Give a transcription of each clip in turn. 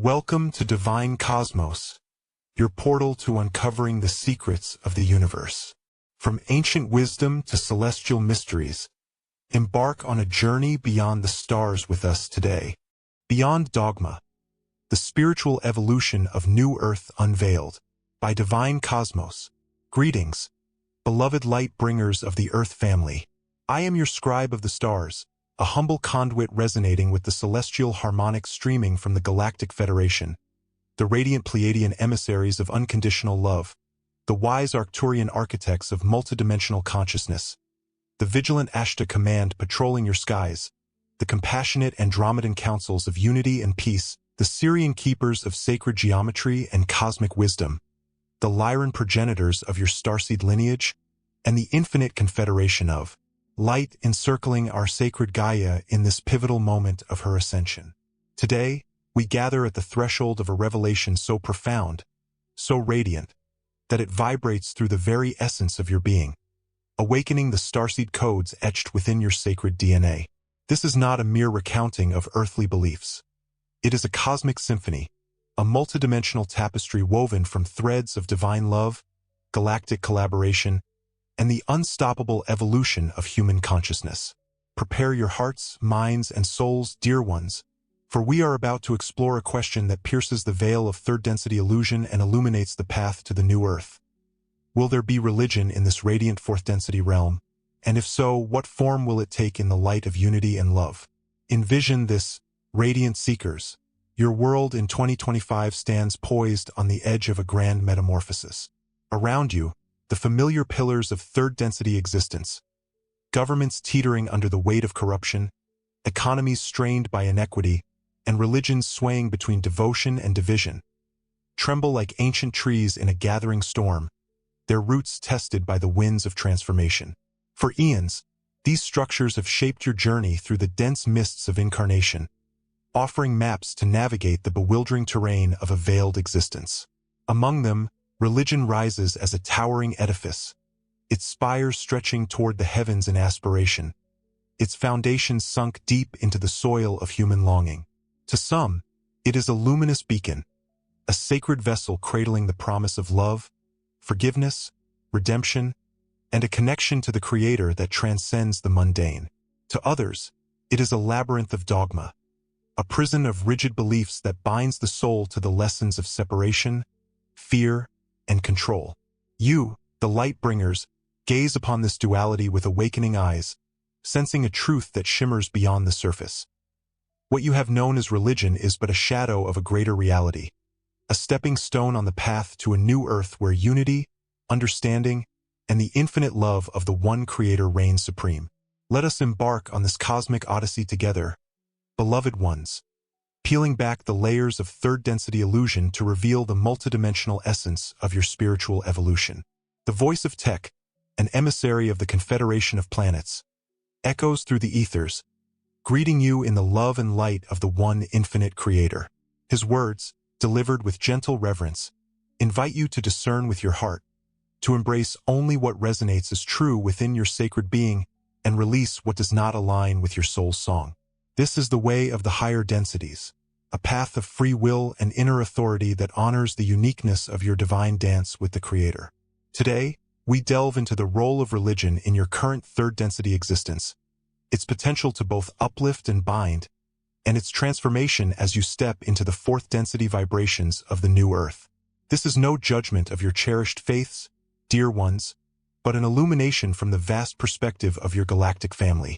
Welcome to Divine Cosmos, your portal to uncovering the secrets of the universe. From ancient wisdom to celestial mysteries, embark on a journey beyond the stars with us today. Beyond Dogma, the spiritual evolution of New Earth Unveiled, by Divine Cosmos. Greetings, beloved light bringers of the Earth family. I am your scribe of the stars, a humble conduit resonating with the celestial harmonics streaming from the Galactic Federation, the radiant Pleiadian emissaries of unconditional love, the wise Arcturian architects of multidimensional consciousness, the vigilant Ashtar command patrolling your skies, the compassionate Andromedan councils of unity and peace, the Syrian keepers of sacred geometry and cosmic wisdom, the Lyran progenitors of your starseed lineage, and the infinite confederation of light encircling our sacred Gaia in this pivotal moment of her ascension. Today, we gather at the threshold of a revelation so profound, so radiant, that it vibrates through the very essence of your being, awakening the starseed codes etched within your sacred DNA. This is not a mere recounting of earthly beliefs. It is a cosmic symphony, a multidimensional tapestry woven from threads of divine love, galactic collaboration, and the unstoppable evolution of human consciousness. Prepare your hearts, minds, and souls, dear ones, for we are about to explore a question that pierces the veil of third-density illusion and illuminates the path to the new Earth. Will there be religion in this radiant fourth-density realm? And if so, what form will it take in the light of unity and love? Envision this, radiant seekers. Your world in 2025 stands poised on the edge of a grand metamorphosis. Around you, the familiar pillars of third-density existence, governments teetering under the weight of corruption, economies strained by inequity, and religions swaying between devotion and division, tremble like ancient trees in a gathering storm, their roots tested by the winds of transformation. For eons, these structures have shaped your journey through the dense mists of incarnation, offering maps to navigate the bewildering terrain of a veiled existence. Among them, religion rises as a towering edifice, its spires stretching toward the heavens in aspiration, its foundations sunk deep into the soil of human longing. To some, it is a luminous beacon, a sacred vessel cradling the promise of love, forgiveness, redemption, and a connection to the Creator that transcends the mundane. To others, it is a labyrinth of dogma, a prison of rigid beliefs that binds the soul to the lessons of separation, fear, and control. You, the light bringers, gaze upon this duality with awakening eyes, sensing a truth that shimmers beyond the surface. What you have known as religion is but a shadow of a greater reality, a stepping stone on the path to a new earth where unity, understanding, and the infinite love of the one Creator reigns supreme. Let us embark on this cosmic odyssey together, beloved ones, peeling back the layers of third-density illusion to reveal the multidimensional essence of your spiritual evolution. The voice of Tech, an emissary of the Confederation of Planets, echoes through the ethers, greeting you in the love and light of the one infinite Creator. His words, delivered with gentle reverence, invite you to discern with your heart, to embrace only what resonates as true within your sacred being and release what does not align with your soul's song. This is the way of the higher densities, a path of free will and inner authority that honors the uniqueness of your divine dance with the Creator. Today, we delve into the role of religion in your current third-density existence, its potential to both uplift and bind, and its transformation as you step into the fourth-density vibrations of the new Earth. This is no judgment of your cherished faiths, dear ones, but an illumination from the vast perspective of your galactic family,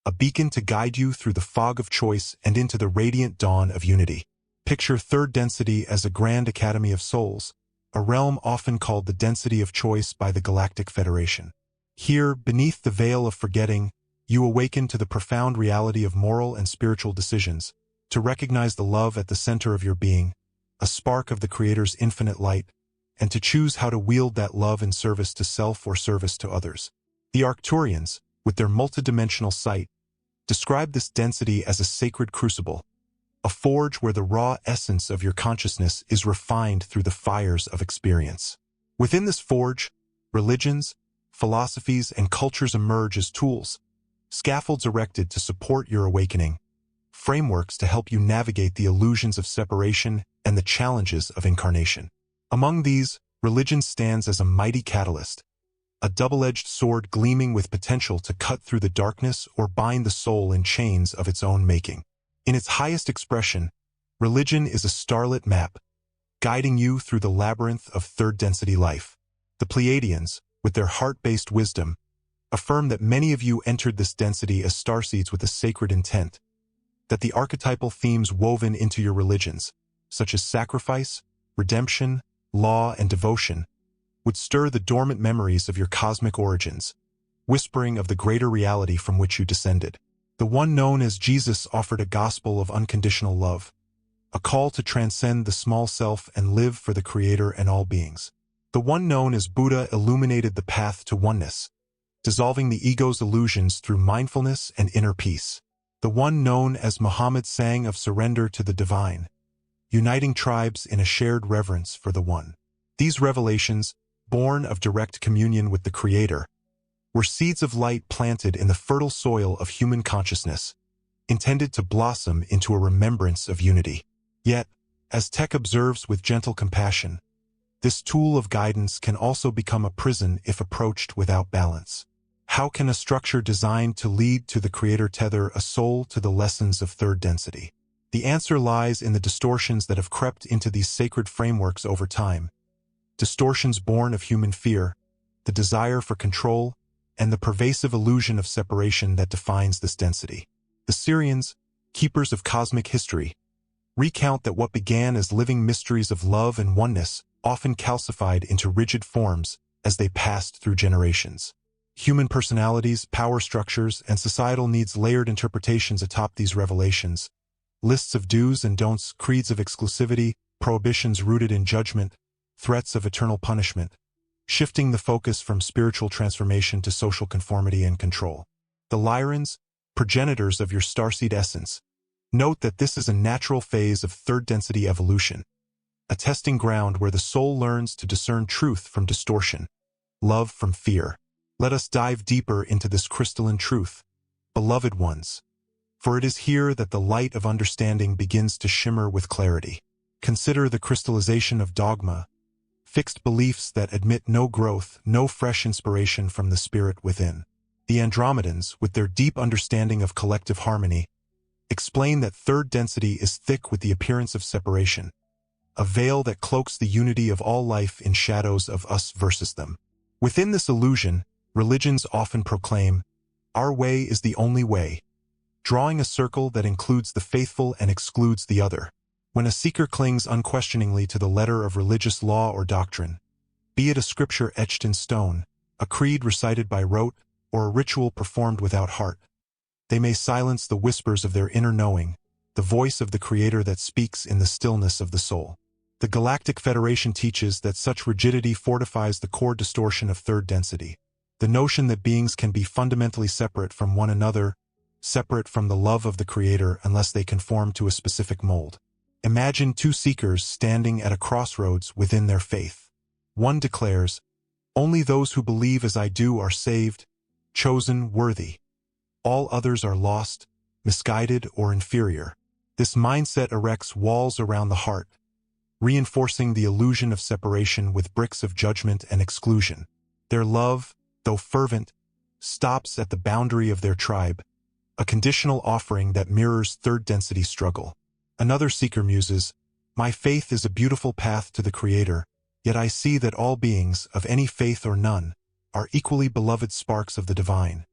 a beacon to guide you through the fog of choice and into the radiant dawn of unity. Picture third density as a grand academy of souls, a realm often called the density of choice by the Galactic Federation. Here, beneath the veil of forgetting, you awaken to the profound reality of moral and spiritual decisions, to recognize the love at the center of your being, a spark of the Creator's infinite light, and to choose how to wield that love in service to self or service to others. The Arcturians, with their multidimensional sight, describe this density as a sacred crucible, a forge where the raw essence of your consciousness is refined through the fires of experience. Within this forge, religions, philosophies, and cultures emerge as tools, scaffolds erected to support your awakening, frameworks to help you navigate the illusions of separation and the challenges of incarnation. Among these, religion stands as a mighty catalyst, a double-edged sword gleaming with potential to cut through the darkness or bind the soul in chains of its own making. In its highest expression, religion is a starlit map, guiding you through the labyrinth of third-density life. The Pleiadians, with their heart-based wisdom, affirm that many of you entered this density as starseeds with a sacred intent, that the archetypal themes woven into your religions, such as sacrifice, redemption, law, and devotion, would stir the dormant memories of your cosmic origins, whispering of the greater reality from which you descended. The one known as Jesus offered a gospel of unconditional love, a call to transcend the small self and live for the Creator and all beings. The one known as Buddha illuminated the path to oneness, dissolving the ego's illusions through mindfulness and inner peace. The one known as Muhammad sang of surrender to the divine, uniting tribes in a shared reverence for the One. These revelations, born of direct communion with the Creator, were seeds of light planted in the fertile soil of human consciousness, intended to blossom into a remembrance of unity. Yet, as Tech observes with gentle compassion, this tool of guidance can also become a prison if approached without balance. How can a structure designed to lead to the Creator tether a soul to the lessons of third density? The answer lies in the distortions that have crept into these sacred frameworks over time. Distortions born of human fear, the desire for control, and the pervasive illusion of separation that defines this density. The Syrians, keepers of cosmic history, recount that what began as living mysteries of love and oneness often calcified into rigid forms as they passed through generations. Human personalities, power structures, and societal needs layered interpretations atop these revelations. Lists of do's and don'ts, creeds of exclusivity, prohibitions rooted in judgment, threats of eternal punishment, shifting the focus from spiritual transformation to social conformity and control. The Lyrans, progenitors of your starseed essence, note that this is a natural phase of third-density evolution, a testing ground where the soul learns to discern truth from distortion, love from fear. Let us dive deeper into this crystalline truth, beloved ones, for it is here that the light of understanding begins to shimmer with clarity. Consider the crystallization of dogma, fixed beliefs that admit no growth, no fresh inspiration from the spirit within. The Andromedans, with their deep understanding of collective harmony, explain that third density is thick with the appearance of separation, a veil that cloaks the unity of all life in shadows of us versus them. Within this illusion, religions often proclaim, "Our way is the only way," drawing a circle that includes the faithful and excludes the other. When a seeker clings unquestioningly to the letter of religious law or doctrine, be it a scripture etched in stone, a creed recited by rote, or a ritual performed without heart, they may silence the whispers of their inner knowing, the voice of the Creator that speaks in the stillness of the soul. The Galactic Federation teaches that such rigidity fortifies the core distortion of third density, the notion that beings can be fundamentally separate from one another, separate from the love of the Creator unless they conform to a specific mold. Imagine two seekers standing at a crossroads within their faith. One declares, "Only those who believe as I do are saved, chosen, worthy. All others are lost, misguided, or inferior." This mindset erects walls around the heart, reinforcing the illusion of separation with bricks of judgment and exclusion. Their love, though fervent, stops at the boundary of their tribe, a conditional offering that mirrors third-density struggle. Another seeker muses, "My faith is a beautiful path to the Creator, yet I see that all beings, of any faith or none, are equally beloved sparks of the divine.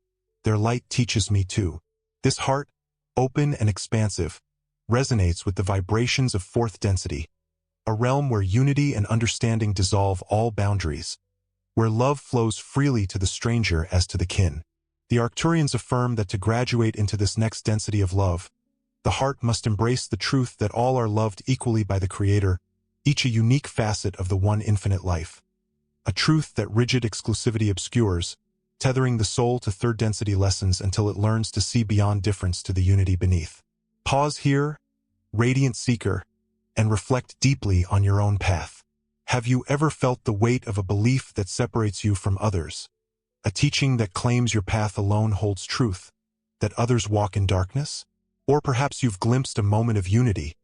Their light teaches me too." This heart, open and expansive, resonates with the vibrations of fourth density, a realm where unity and understanding dissolve all boundaries, where love flows freely to the stranger as to the kin. The Arcturians affirm that to graduate into this next density of love, the heart must embrace the truth that all are loved equally by the Creator, each a unique facet of the one infinite life. A truth that rigid exclusivity obscures, tethering the soul to third-density lessons until it learns to see beyond difference to the unity beneath. Pause here, radiant seeker, and reflect deeply on your own path. Have you ever felt the weight of a belief that separates you from others? A teaching that claims your path alone holds truth, that others walk in darkness? Or perhaps you've glimpsed a moment of unity,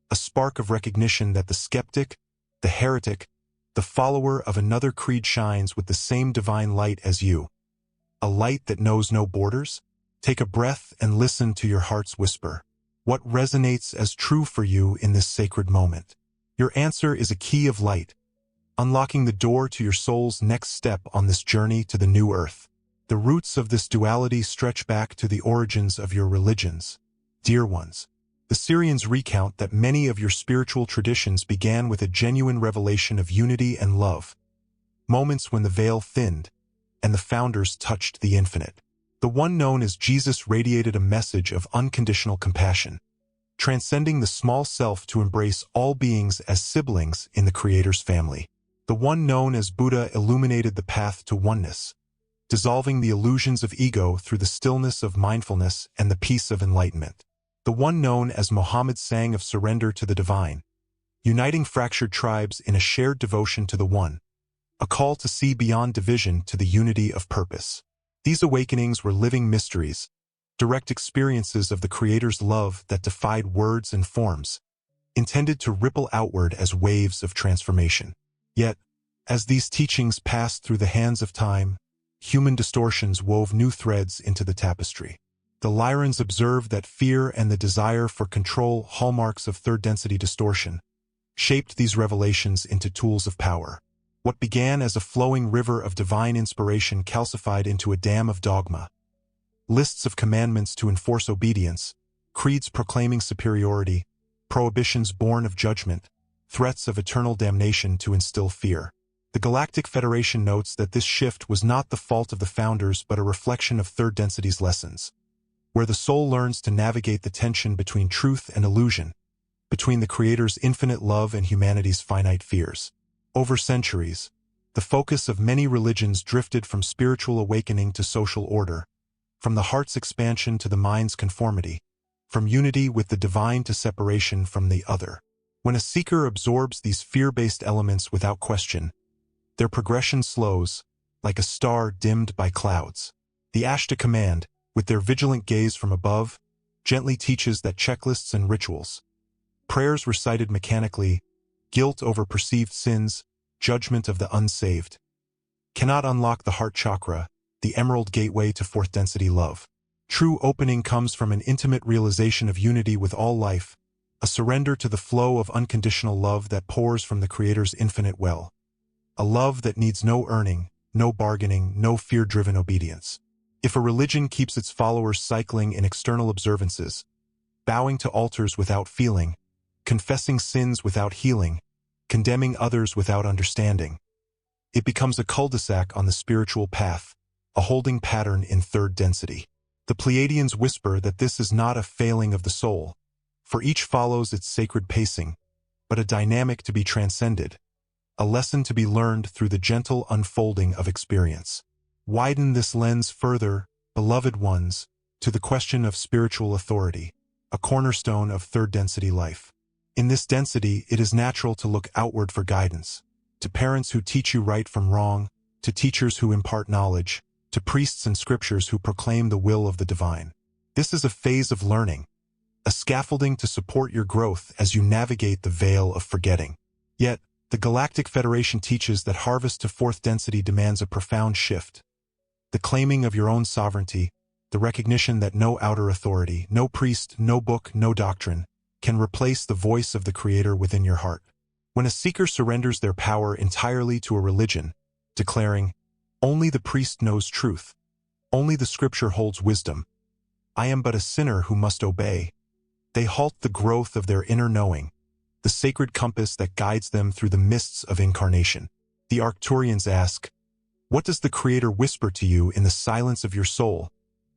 a spark of recognition that the skeptic, the heretic, the follower of another creed shines with the same divine light as you. A light that knows no borders? Take a breath and listen to your heart's whisper. What resonates as true for you in this sacred moment? Your answer is a key of light, unlocking the door to your soul's next step on this journey to the new earth. The roots of this duality stretch back to the origins of your religions. Dear ones, the Syrians recount that many of your spiritual traditions began with a genuine revelation of unity and love, moments when the veil thinned and the founders touched the infinite. The one known as Jesus radiated a message of unconditional compassion, transcending the small self to embrace all beings as siblings in the Creator's family. The one known as Buddha illuminated the path to oneness, dissolving the illusions of ego through the stillness of mindfulness and the peace of enlightenment. The one known as Muhammad sang of surrender to the divine, uniting fractured tribes in a shared devotion to the One, a call to see beyond division to the unity of purpose. These awakenings were living mysteries, direct experiences of the Creator's love that defied words and forms, intended to ripple outward as waves of transformation. Yet, as these teachings passed through the hands of time, human distortions wove new threads into the tapestry. The Lyrans observed that fear and the desire for control, hallmarks of third-density distortion, shaped these revelations into tools of power. What began as a flowing river of divine inspiration calcified into a dam of dogma. Lists of commandments to enforce obedience, creeds proclaiming superiority, prohibitions born of judgment, threats of eternal damnation to instill fear. The Galactic Federation notes that this shift was not the fault of the founders but a reflection of third density's lessons, where the soul learns to navigate the tension between truth and illusion, between the Creator's infinite love and humanity's finite fears. Over centuries, the focus of many religions drifted from spiritual awakening to social order, from the heart's expansion to the mind's conformity, from unity with the divine to separation from the other. When a seeker absorbs these fear-based elements without question, their progression slows, like a star dimmed by clouds. The Ashtar command, with their vigilant gaze from above, gently teaches that checklists and rituals, prayers recited mechanically, guilt over perceived sins, judgment of the unsaved, cannot unlock the heart chakra, the emerald gateway to fourth-density love. True opening comes from an intimate realization of unity with all life, a surrender to the flow of unconditional love that pours from the Creator's infinite well. A love that needs no earning, no bargaining, no fear-driven obedience. If a religion keeps its followers cycling in external observances, bowing to altars without feeling, confessing sins without healing, condemning others without understanding, it becomes a cul-de-sac on the spiritual path, a holding pattern in third density. The Pleiadians whisper that this is not a failing of the soul, for each follows its sacred pacing, but a dynamic to be transcended, a lesson to be learned through the gentle unfolding of experience. Widen this lens further, beloved ones, to the question of spiritual authority, a cornerstone of third-density life. In this density, it is natural to look outward for guidance, to parents who teach you right from wrong, to teachers who impart knowledge, to priests and scriptures who proclaim the will of the divine. This is a phase of learning, a scaffolding to support your growth as you navigate the veil of forgetting. Yet, the Galactic Federation teaches that harvest to fourth density demands a profound shift. The claiming of your own sovereignty, the recognition that no outer authority, no priest, no book, no doctrine, can replace the voice of the Creator within your heart. When a seeker surrenders their power entirely to a religion, declaring, "Only the priest knows truth, only the scripture holds wisdom, I am but a sinner who must obey," they halt the growth of their inner knowing, the sacred compass that guides them through the mists of incarnation. The Arcturians ask, what does the Creator whisper to you in the silence of your soul,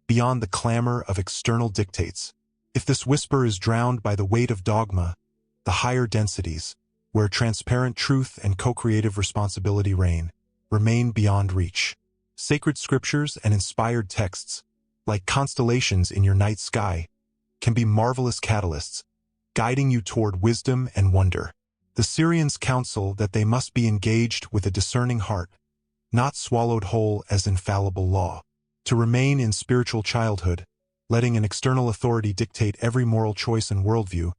beyond the clamor of external dictates? If this whisper is drowned by the weight of dogma, the higher densities, where transparent truth and co-creative responsibility reign, remain beyond reach. Sacred scriptures and inspired texts, like constellations in your night sky, can be marvelous catalysts, guiding you toward wisdom and wonder. The Syrians counsel that they must be engaged with a discerning heart, not swallowed whole as infallible law. To remain in spiritual childhood, letting an external authority dictate every moral choice and worldview,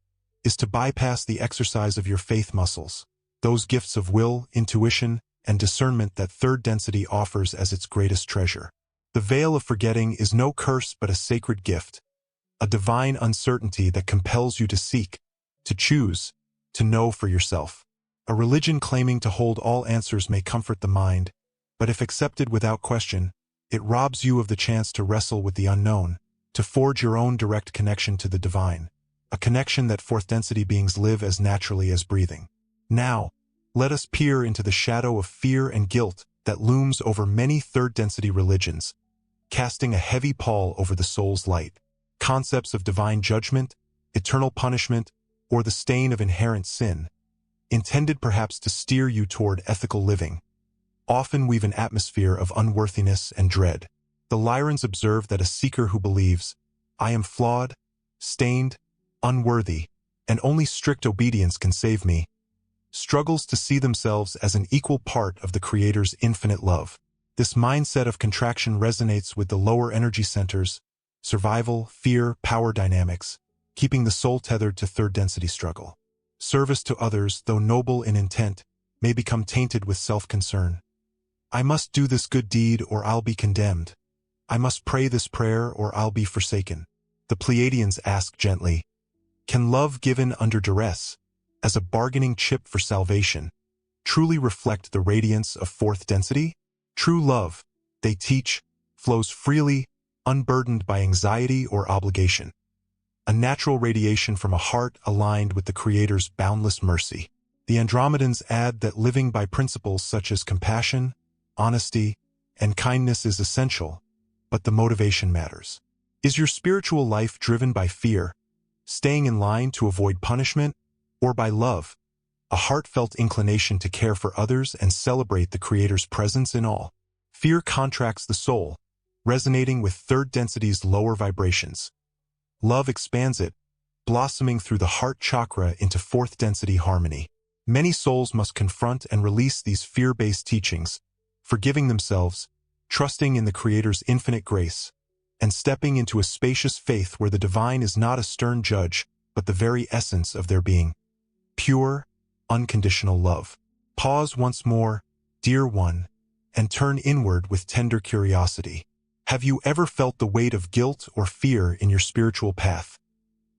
is to bypass the exercise of your faith muscles, those gifts of will, intuition, and discernment that third density offers as its greatest treasure. The veil of forgetting is no curse but a sacred gift, a divine uncertainty that compels you to seek, to choose, to know for yourself. A religion claiming to hold all answers may comfort the mind, but if accepted without question, it robs you of the chance to wrestle with the unknown, to forge your own direct connection to the divine, a connection that fourth density beings live as naturally as breathing. Now, let us peer into the shadow of fear and guilt that looms over many third density religions, casting a heavy pall over the soul's light. Concepts of divine judgment, eternal punishment, or the stain of inherent sin, intended perhaps to steer you toward ethical living, often weave an atmosphere of unworthiness and dread. The Lyrans observe that a seeker who believes, "I am flawed, stained, unworthy, and only strict obedience can save me," struggles to see themselves as an equal part of the Creator's infinite love. This mindset of contraction resonates with the lower energy centers, survival, fear, power dynamics, keeping the soul tethered to third density struggle. Service to others, though noble in intent, may become tainted with self-concern. I must do this good deed or I'll be condemned. I must pray this prayer or I'll be forsaken. The Pleiadians ask gently, can love given under duress, as a bargaining chip for salvation, truly reflect the radiance of fourth density? True love, they teach, flows freely, unburdened by anxiety or obligation. A natural radiation from a heart aligned with the Creator's boundless mercy. The Andromedans add that living by principles such as compassion, honesty, and kindness is essential, but the motivation matters. Is your spiritual life driven by fear, staying in line to avoid punishment, or by love, a heartfelt inclination to care for others and celebrate the Creator's presence in all? Fear contracts the soul, resonating with third density's lower vibrations. Love expands it, blossoming through the heart chakra into fourth density harmony. Many souls must confront and release these fear-based teachings, forgiving themselves, trusting in the Creator's infinite grace, and stepping into a spacious faith where the divine is not a stern judge, but the very essence of their being. Pure, unconditional love. Pause once more, dear one, and turn inward with tender curiosity. Have you ever felt the weight of guilt or fear in your spiritual path?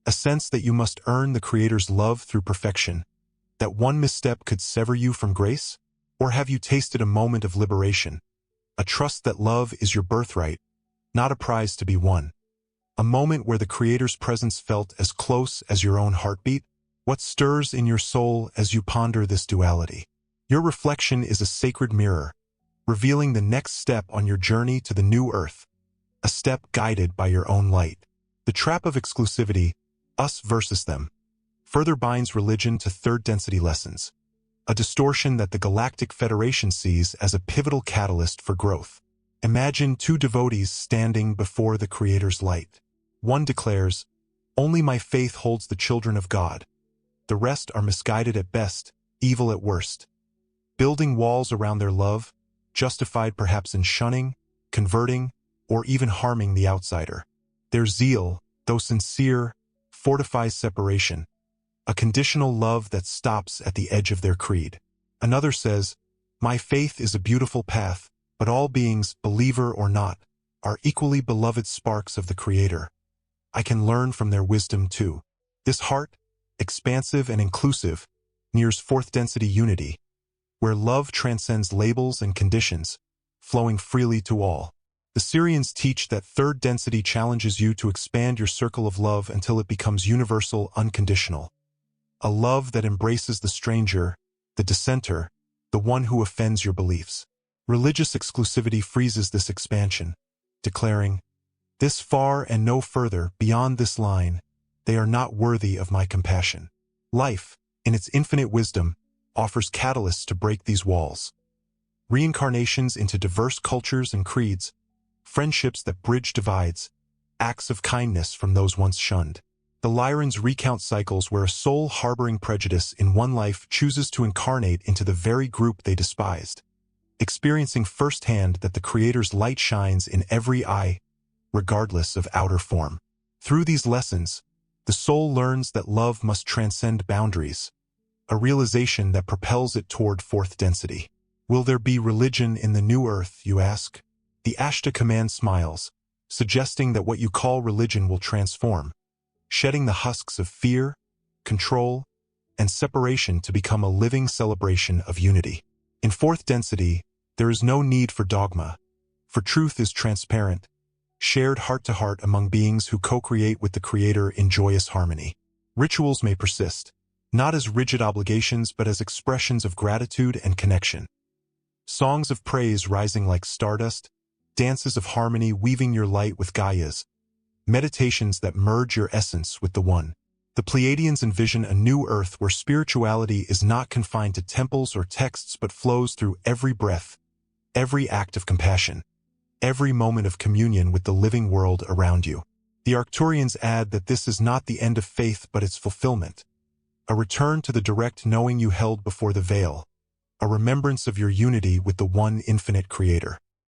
A sense that you must earn the Creator's love through perfection, that one misstep could sever you from grace? Or have you tasted a moment of liberation, a trust that love is your birthright, not a prize to be won? A moment where the Creator's presence felt as close as your own heartbeat? What stirs in your soul as you ponder this duality? Your reflection is a sacred mirror, revealing the next step on your journey to the new earth, a step guided by your own light. The trap of exclusivity, us versus them, further binds religion to third density lessons, a distortion that the Galactic Federation sees as a pivotal catalyst for growth. Imagine two devotees standing before the Creator's light. One declares, "Only my faith holds the children of God. The rest are misguided at best, evil at worst." Building walls around their love, justified perhaps in shunning, converting, or even harming the outsider. Their zeal, though sincere, fortifies separation, a conditional love that stops at the edge of their creed. Another says, "My faith is a beautiful path, but all beings, believer or not, are equally beloved sparks of the Creator. I can learn from their wisdom too." This heart, expansive and inclusive, nears fourth density unity, where love transcends labels and conditions, flowing freely to all. The Syrians teach that third density challenges you to expand your circle of love until it becomes universal, unconditional. A love that embraces the stranger, the dissenter, the one who offends your beliefs. Religious exclusivity freezes this expansion, declaring, "This far and no further, beyond this line, they are not worthy of my compassion." Life, in its infinite wisdom, offers catalysts to break these walls. Reincarnations into diverse cultures and creeds, friendships that bridge divides, acts of kindness from those once shunned. The Lyrans recount cycles where a soul harboring prejudice in one life chooses to incarnate into the very group they despised, experiencing firsthand that the Creator's light shines in every eye, regardless of outer form. Through these lessons, the soul learns that love must transcend boundaries, a realization that propels it toward fourth density. Will there be religion in the new earth, you ask? The Ashtar command smiles, suggesting that what you call religion will transform, shedding the husks of fear, control, and separation to become a living celebration of unity. In fourth density, there is no need for dogma, for truth is transparent, shared heart-to-heart among beings who co-create with the Creator in joyous harmony. Rituals may persist, not as rigid obligations but as expressions of gratitude and connection. Songs of praise rising like stardust, dances of harmony weaving your light with Gaia's, meditations that merge your essence with the One. The Pleiadians envision a new earth where spirituality is not confined to temples or texts but flows through every breath, every act of compassion, every moment of communion with the living world around you. The Arcturians add that this is not the end of faith but its fulfillment, a return to the direct knowing you held before the veil, a remembrance of your unity with the one infinite Creator.